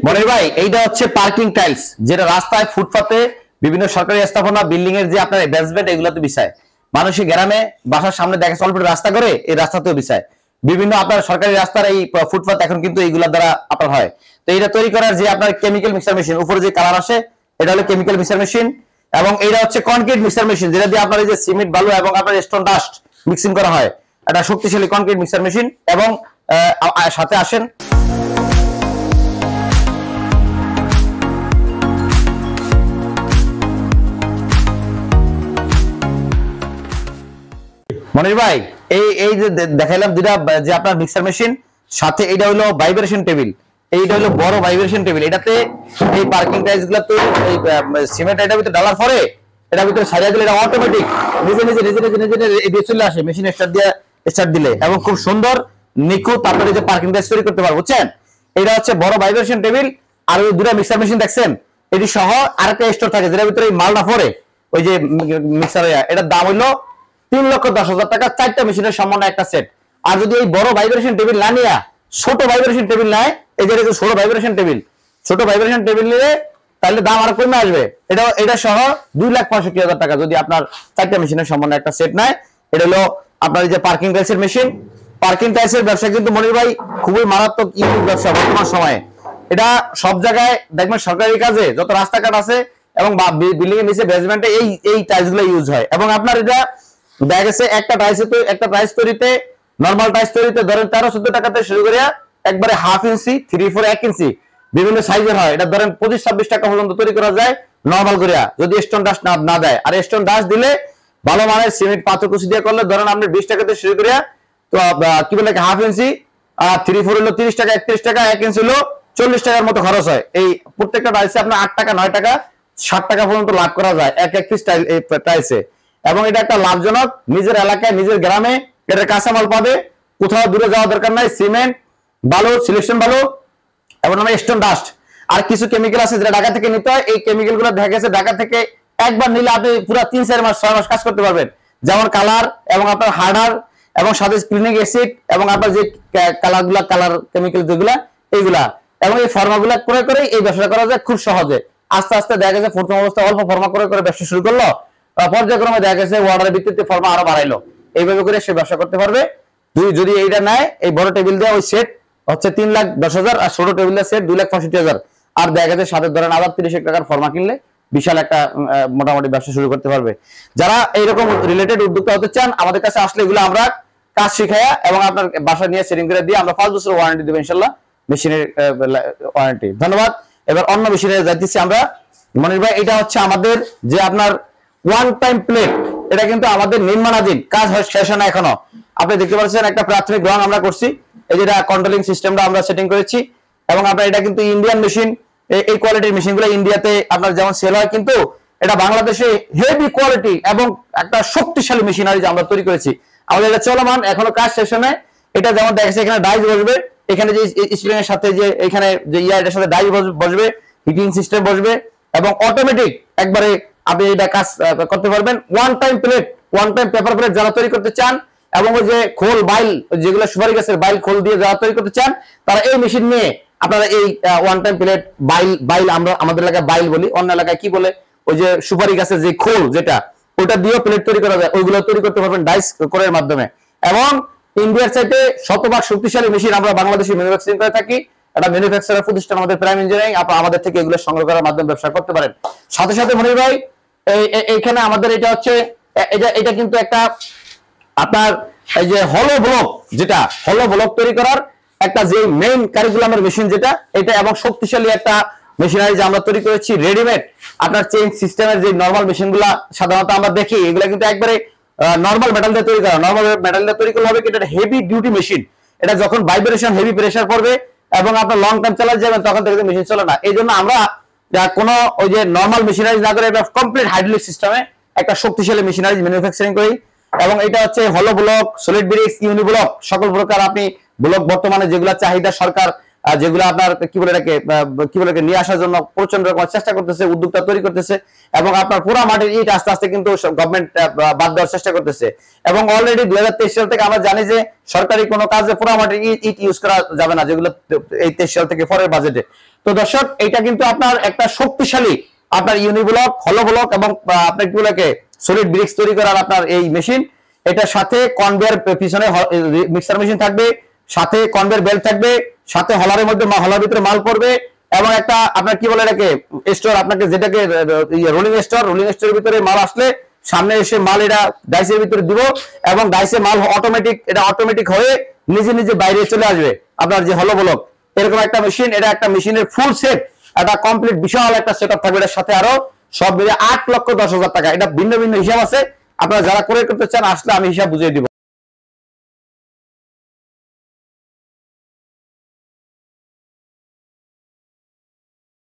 মনির ভাই, এইটা হচ্ছে পার্কিং টাইলস, যেটা রাস্তায় ফুটপাতে বিভিন্ন সরকারি স্থাপনা বিল্ডিং এর যে আপনার বেসমেন্ট এগুলোতে বিছায়। মানুষের গ্রামে বাসার সামনে দেখে অল্প রাস্তা করে এই রাস্তাতেও বিছায়। বিভিন্ন আপনার সরকারি রাস্তার এই ফুটপাত এখন কিন্তু এইগুলা দ্বারা আপনার হয়। তো এটা তৈরি করার যে আপনার কেমিক্যাল মিক্সার মেশিন, উপরে যে কালার আসে এটা হলো কেমিক্যাল মিক্সার মেশিন, এবং এটা হচ্ছে কনক্রিট মিক্সার মেশিন, যেটা দিয়ে আপনার এই যে সিমেন্ট বালু এবং আপনার স্টোন ডাস্ট মিক্সিং করা হয়। এটা শক্তিশালী কনক্রিট মিক্সার মেশিন। এবং সাথে আসেন মনির ভাই, এই এই যে দেখাইলাম দুটা যে আপনার মিক্সার মেশিন, সাথে এটা হলো ভাইব্রেশন টেবিল। এইটা হলো বড় ভাইব্রেশন টেবিল। এটাতে এই পার্কিং টাইলস গুলো তো এই সিমেন্ট এটার ভিতরে ডালার পরে এটার ভিতরে সারিয়ে দিলে এটা অটোমেটিক নিজে নিজে নিজে নিজে নিজে দিয়ে চলে আসে মেশিন স্টার্ট দিলে, এবং খুব সুন্দর নিখুঁত তারপরে যে পার্কিং টাইলস তৈরি করতে পারবো, বুঝছেন? এটা হচ্ছে বড় ভাইব্রেশন টেবিল। আর ওই দুটা মিক্সার মেশিন দেখছেন, এটি সহ আরেকটা স্টোর থাকে যেটার ভিতরে এই মালটা পরে ওই যে মিক্সার, এটার দাম হইলো 3,10,000 টাকা। 4টা মেশিনের সমন্বয় একটা সেট। আর যদি এই বড় ভাইব্রেশন টেবিল না নিয়ে ছোট ভাইব্রেশন টেবিল নেয়, এই যে ছোট ভাইব্রেশন টেবিল নিলে তাহলে দাম আরো কমে আসবে। এটা সহ 2,65,000 টাকা যদি আপনার 4টা মেশিনের সমন্বয় একটা সেট নেয়। এটা হলো আপনার এই যে পার্কিং টাইলসের মেশিন। পার্কিং টাইলসের ব্যবসা কিন্তু মনির ভাই খুবই মারাত্মক ইউনিক ব্যবসা বর্তমান সময়ে। এটা সব জায়গায় দেখবেন, সরকারি কাজে যত রাস্তাঘাট আছে এবং বিল্ডিং এর নিচে বেসমেন্টে এই টাইলস গুলো ইউজ হয়। এবং আপনার এটা দেখা গেছে একটা টাইলস তৈরিতে, নরমাল টাইলস তৈরিতে ধরেন 13-14 টাকাতে শুরু করে একবারে হাফ ইঞ্চি, 3/4, 1 ইঞ্চি বিভিন্ন সাইজের হয়। এটা ধরেন 25-26 টাকা পর্যন্ত তৈরি করা যায় নরমাল করে, যদি স্টোন ডাস্ট না দেয়। আর স্টোন ডাস্ট দিলে ভালো মানের সিমেন্ট পাথর কুচি দিয়ে করলে ধরেন আপনি 20 টাকাতে শুরু করে, তো কি বলে হাফ ইঞ্চি, 3/4 হলো 30 টাকা, 31 টাকা, 1 ইঞ্চি হলো 40 টাকার মতো খরচ হয়। এই প্রত্যেকটা টাইলসে আপনার 8 টাকা, 9 টাকা, 60 টাকা পর্যন্ত লাভ করা যায় এক পিস টাইলসে। এবং এটা একটা লাভজনক, নিজের এলাকায় নিজের গ্রামে এটা কাঁচামাল পাবে, কোথাও দূরে যাওয়া দরকার নাই। সিমেন্ট ভালো, সিলেকশন ভালো, এবং আমরা স্টোন ডাস্ট আর কিছু কেমিক্যাল আছে যেটা ঢাকা থেকে নিতে হয়। এই কেমিক্যাল গুলো দেখা গেছে ঢাকা থেকে একবার নিলে আপনি পুরো 3-4 মাস 6 মাস কাজ করতে পারবেন। যেমন কালার এবং আপনার হার্ডার এবং সাথে ক্লিনিক অ্যাসিড এবং আপনার যে কালার কেমিক্যাল যেগুলা এইগুলা, এবং এই ফর্মাগুলা করে এই ব্যবসা করা যায় খুব সহজে। আস্তে আস্তে দেখা গেছে প্রথম অবস্থায় অল্প ফর্মা করে ব্যবসা শুরু করলো, পর্যায়ক্রমে দেখা গেছে অর্ডারের ভিত্তিতে ফর্মা আরো বাড়াইলো। এইভাবে করে সে ব্যবসা করতে পারবে। যদি এইটা নেয়, এই বড় টেবিল দেওয়া ওই সেট হচ্ছে 3,10,000, আর ছোট টেবিল দেওয়া সেট 2,65,000। আর দেখা গেছে সাথে ধরেন 30 টাকার ফর্মা কিনলে বিশাল একটা মোটামুটি ব্যবসা শুরু করতে পারবে। যারা এইরকম রিলেটেড উদ্যোক্তা হতে চান, আমাদের কাছে আসলে এগুলো আমরা কাজ শিখাইয়া এবং আপনার বাসা নিয়ে সেটিং করে দিয়ে আমরা 5 বছর ওয়ারেন্টি দেবো ইনশাল্লাহ, মেশিনের ওয়ারেন্টি। ধন্যবাদ। এবার অন্য মেশিনে যাইতেছি আমরা। মনির ভাই, এটা হচ্ছে আমাদের যে আপনার ওয়ান টাইম প্লেট। এটা কিন্তু আমাদের নির্মাণাধীন, কাজ শেষ হয় না এখনো। আপনি দেখতে পাচ্ছেন একটা প্রাথমিক রং আমরা করছি, এই যেটা কন্ট্রোলিং সিস্টেমটা আমরা সেটিং করেছি। এবং আপনার এটা কিন্তু ইন্ডিয়ান মেশিন। এই কোয়ালিটির মেশিনগুলো ইন্ডিয়াতে আপনার যেমন সেল হয়, কিন্তু এটা বাংলাদেশে হেভি কোয়ালিটি এবং একটা শক্তিশালী মেশিনারি যে আমরা তৈরি করেছি। আমাদের এটা চলমান, এখনো কাজ শেষ হয় না। এটা যেমন দেখেছে এখানে ডাইস বসবে, এখানে যে স্প্রিং এর সাথে যে এখানে যে এটার সাথে ডাইস বসবে, হিটিং সিস্টেম বসবে, এবং অটোমেটিক একবারে আপনি এটা কাজ করতে পারবেন। One time plate, one time paper plate যারা তৈরি করতে চান, এবং ওই যে খোল বাইল, যেগুলো সুপারি গাছের বাইল খোল দিয়ে যারা তৈরি করতে চান, তারা এই মেশিন নিয়ে আপনারা এই ওয়ান টাইম প্লেট বাইল আমরা আমাদের এলাকায় বাইল বলি, অন্য এলাকায় কি বলে, ওই যে সুপারি গাছের যে খোল যেটা, ওটা দিয়েও প্লেট তৈরি করা যায়, ওইগুলো তৈরি করতে পারবেন ডাইস কোরের মাধ্যমে। এবং ইন্ডিয়ার চাইতে শতভাগ শক্তিশালী মেশিন আমরা বাংলাদেশে ম্যানুফ্যাকচারিং করে থাকি। একটা ম্যানুফ্যাকচারার প্রতিষ্ঠান আমাদের প্রাইম ইঞ্জিনিয়ারিং, আপনারা আমাদের থেকে এগুলো সংগ্রহ করার মাধ্যমে ব্যবসা করতে পারেন। সাথে সাথে মনির ভাই, এইখানে আমাদের এটা হচ্ছে এটা কিন্তু একটা আপনার এই যে হলো ব্লক, যেটা হলো ব্লক তৈরি করার একটা যে মেইন কারিকুলামের মেশিন যেটা, এটা এবং শক্তিশালী একটা মেশিনারি যে আমরা তৈরি করেছি রেডিমেড। আপনার চেইন সিস্টেমের যে নরমাল মেশিনগুলা সাধারণত আমরা দেখি, এগুলা কিন্তু একবারে নরমাল মেটাল দিয়ে তৈরি করা। নরমাল মেটাল দিয়ে তৈরি করলে হবে কি, এটা হেভি ডিউটি মেশিন। এটা যখন ভাইব্রেশন, হেভি প্রেসার পড়বে এবং আপনার লং টাইম চালাতে যাবেন, তখন থেকে মেশিন চলে না। এই জন্য আমরা কোনো ওই যে নরমাল মেশিনারি না করে কমপ্লিট হাইড্রোলিক সিস্টেমে একটা শক্তিশালী মেশিনারি ম্যানুফ্যাকচারিং করি। এবং এটা হচ্ছে হলো ব্লক, সলিড ব্রিক্স, ইউনি ব্লক, সকল প্রকার আপনি ব্লক বর্তমানে যেগুলা চাহিদা সরকার যেগুলো আপনার কি বলে এটাকে নিয়ে আসার জন্য প্রচন্ড রকম চেষ্টা করতেছে, উদ্যোক্তা তৈরি করতেছে, এবং আপনার পুরা মাটির ইট আস্তে আস্তে কিন্তু গভর্নমেন্ট বাদ দেওয়ার চেষ্টা করতেছে। এবং অলরেডি 2023 সাল থেকে আমরা জানি যে সরকারি কোনো কাজে পুরা মাটির ইট ইউজ করা যাবে না, যেগুলো এই 23 সাল থেকে পরের বাজেটে। তো দর্শক, এটা কিন্তু আপনার একটা শক্তিশালী আপনার ইউনিব্লক, হলো ব্লক এবং আপনার কি বলে সলিড ব্রিক্স তৈরি করার আপনার এই মেশিন। এটার সাথে কনভেয়ার, পিছনে মিক্সার মেশিন থাকবে, সাথে কনভেয়ার বেল্ট থাকবে, সাথে হলারের মধ্যে হলার ভিতরে মাল পড়বে, এবং একটা আপনার কি বলে এটাকে স্টোর, আপনাকে যেটাকে রোলিং স্টোরের ভিতরে মাল আসলে সামনে এসে মাল এটা ডাইসের ভিতরে দিব, এবং ডাইসে মাল অটোমেটিক হয়ে নিজে নিজে বাইরে চলে আসবে আপনার যে হলো ব্লক। এরকম একটা মেশিন, এটা একটা মেশিনের ফুল সেট, একটা কমপ্লিট বিশাল একটা সেটআপ থাকবে। এটার সাথে আরো সব মিলে 8,10,000 টাকা। এটা ভিন্ন ভিন্ন হিসাব আছে, আপনারা যারা ক্রয় করতে চান আসলে আমি হিসাব বুঝিয়ে দিব।